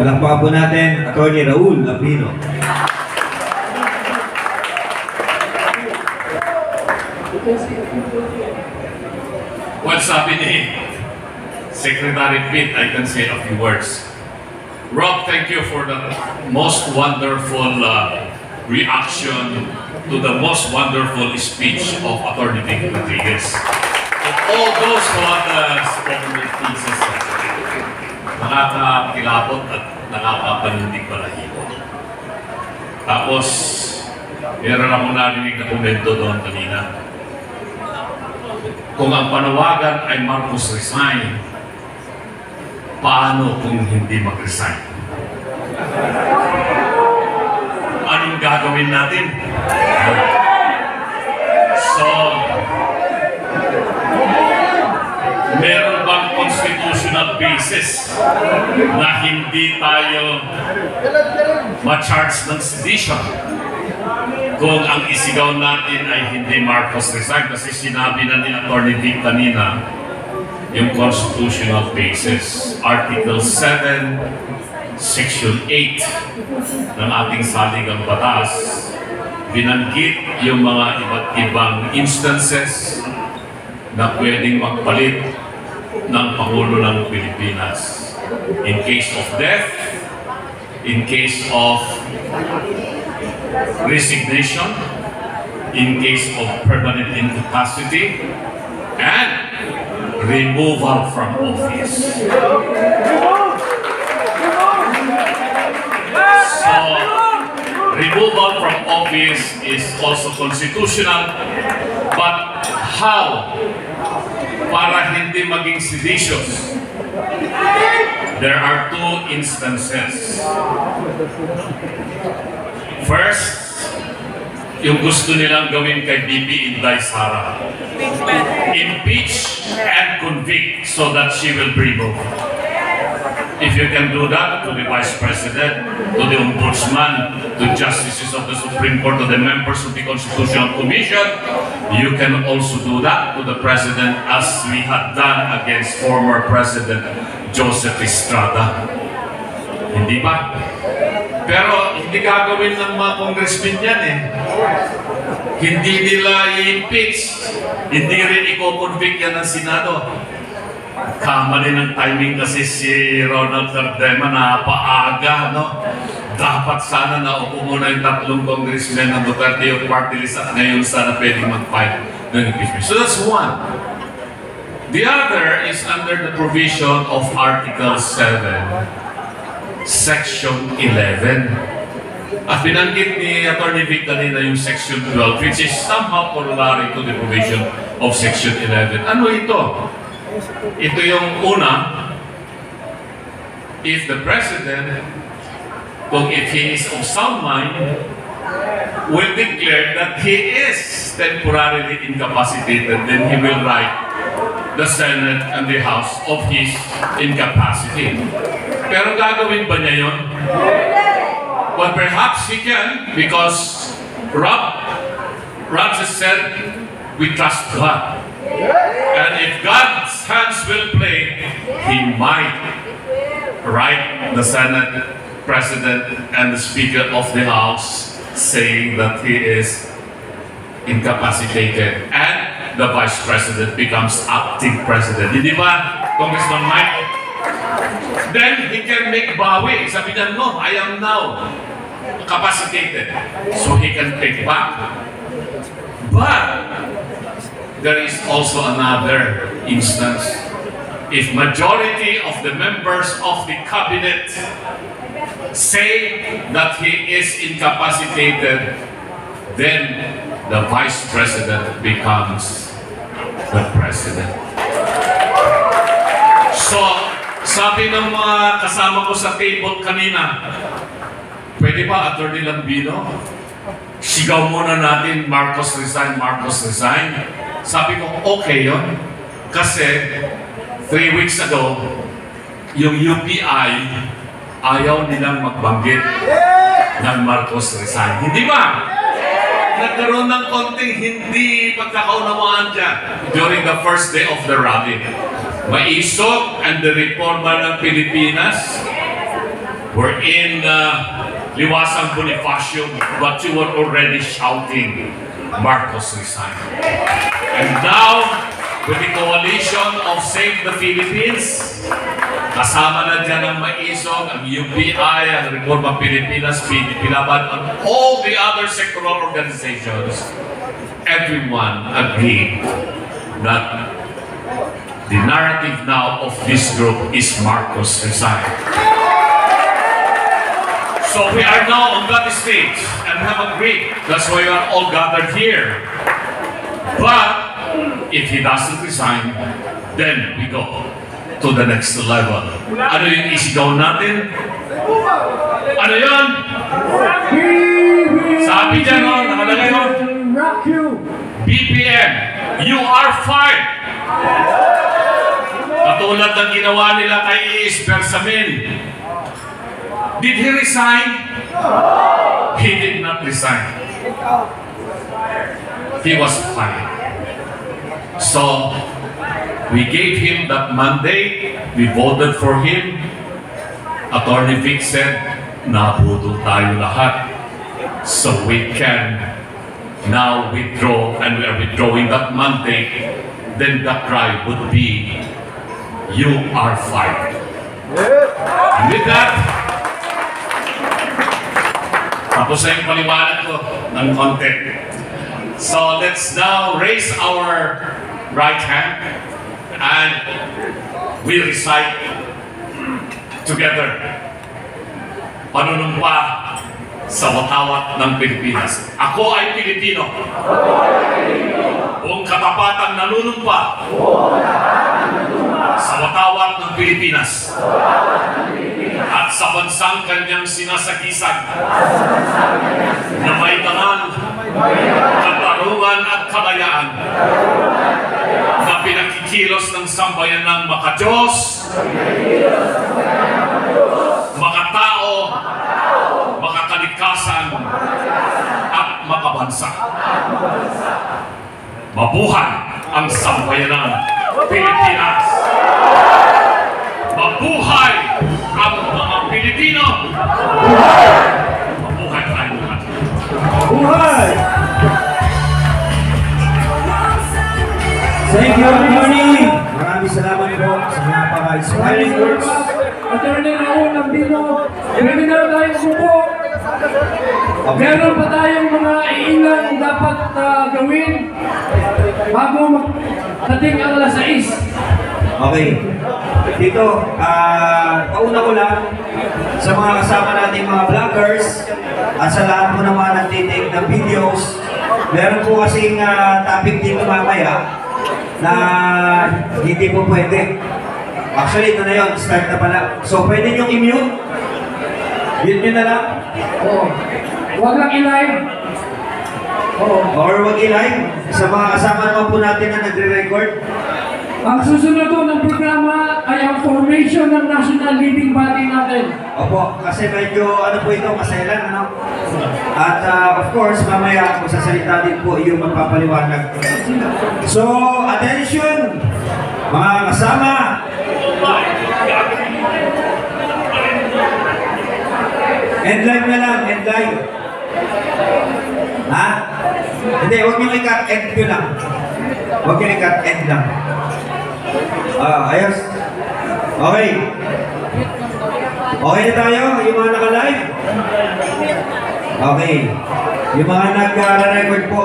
Palakpakan po natin, Atty. Raul Albino. Well, sabi ni Secretary Pitt, I can say a few words. Rob, thank you for the most wonderful reaction to the most wonderful speech of Atty. Vic Rodriguez. And all those who have spoken with pieces, nakakakilabot at nakakapanindig balahibo. Tapos, meron akong narinig na komento doon kanina. Kung ang panawagan ay Marcos resign, paano kung hindi mag-resign? Anong gagawin natin? So, meron bang constitutional basis na hindi tayo ma-charge ng sedition kung ang isigaw natin ay hindi Marcos resign? Kasi sinabi na ni Atty. Vic kanina yung constitutional basis, Article 7, Section 8 ng ating saligang batas, binanggit yung mga iba't ibang instances na pwedeng magpalit ng Pangulo ng Pilipinas. In case of death, in case of resignation, in case of permanent incapacity, and removal from office. So, removal from office is also constitutional, but how? Para hindi maging seditious, there are two instances. First, yung gusto nilang gawin kay BP Inday Sara. Impeach and convict so that she will be removed. If you can do that to the Vice President, to the Ombudsman, to Justices of the Supreme Court, to the members of the Constitutional Commission, you can also do that to the President as we had done against former President Joseph Estrada. Hindi ba? Pero hindi gagawin ng mga congressmen yan eh. Hindi nila i-impeach. Hindi rin i-convict yan ng Senado. Kamali ng timing kasi si Ronald Cardema napaaga, no? Dapat sana naupo muna yung tatlong congressmen ng Duterte yung party list at ngayon sana pwedeng mag-file ng impeachment. So that's one. The other is under the provision of Article 7, Section 11. At binanggit ni Atty. Vic kanina yung Section 12, which is somehow corollary to the provision of Section 11. Ano ito? Ito yung una, if the President, if he is of sound mind, will declare that he is temporarily incapacitated, then he will write the Senate and the House of his incapacity. Pero gagawin ba niya yun? Well, perhaps he can, because Rob just said, we trust God. And if God's hands will play, he might write the Senate President and the Speaker of the House saying that he is incapacitated and the Vice President becomes acting President. Hindi ba, Congressman Mike? Then he can make bawi. Sabi niya, no, I am now capacitated. So he can take back. But there is also another instance. If majority of the members of the cabinet say that he is incapacitated, then the Vice President becomes the President. So, sabi ng mga kasama ko sa table kanina, pwede ba, Atty. Lambino, sigaw muna natin, Marcos resign, Marcos resign. Sabi ko, okay yun. Kasi 3 weeks ago, yung UPI, ayaw nilang magbanggit ng Marcos resign. Hindi ba? Nagkaroon ng konting hindi pagkakaunawaan dyan during the first day of the rally. Maisog and the Reforma ng Pilipinas We're in Liwasang Bonifacio, but you were already shouting, Marcos resign. And now, with the coalition of Save the Philippines, kasama na dyan ang Maisog, ang UPI, ang Reforma Pilipinas, PDP Laban, and all the other sectoral organizations, everyone agreed that the narrative now of this group is Marcos resign. So we are now on that stage and have agreed. That's why we are all gathered here. But if he doesn't resign, then we go to the next level. Ano yung isigaw natin? Ano yun? Sabi dyan, no? Nakalagay yun? BPM, you are fired. Katulad ng ginawa nila kay Iis Bersamin. Did he resign? He did not resign. He was fired. So, we gave him that mandate. We voted for him. Attorney Vic said, nabudol tayo lahat. So we can now withdraw, and we are withdrawing that mandate. Then the cry would be, you are fired. And with that, tapos na yung paliwanag ko ng konti. So let's now raise our right hand and we recite together. Panunumpa sa watawat ng Pilipinas. Ako ay Pilipino. Buong katapatang nanunumpa sa watawat ng Pilipinas. At sa bansang kanyang sinasagisag na may tangan, katarungan at kalayaan na pinakikilos ng sambayan ng makadiyos, makatao, makakalikasan at makabansa. Mabuhay ang sambayan ng Pilipinas! Mabuhay ang mga Pilipino! Mabuhay tayo lahat! Buhay! Thank you, Attorney! Maraming salamat po sa napaka-inspiring words. Attorney Raul Ambino, meron na tayong suko. Meron pa tayong mga iilang dapat gawin bago magdating ang alas 6. Okay. Dito, pauna ko lang sa mga kasama nating mga vloggers at sa lahat mo naman nagtitake ng videos. Meron po kasing topic dito mamaya na hindi po pwede. Actually, ito na yun. Start na pala. So, pwede nyo i-mute. Mute nyo na lang. Oo. Huwag lang i-live. Oo. Or wag i-live. Sa mga kasama naman po natin na nagre-record. Ang susunod po ng programa ay ang formation ng national leading body natin. Opo, kasi medyo ano po ito, masailan, ano? At of course, mamaya kung sasalita din po yung magpapaliwanag. So, attention! Mga kasama! End live na lang, end live. Ha? Hindi, huwag nyo i-cut, end ko lang. Huwag nyo i-cut, end lang. Ayos. Okay. Okay na tayo, yung mga naka-live? Okay. Yung mga nag-record po.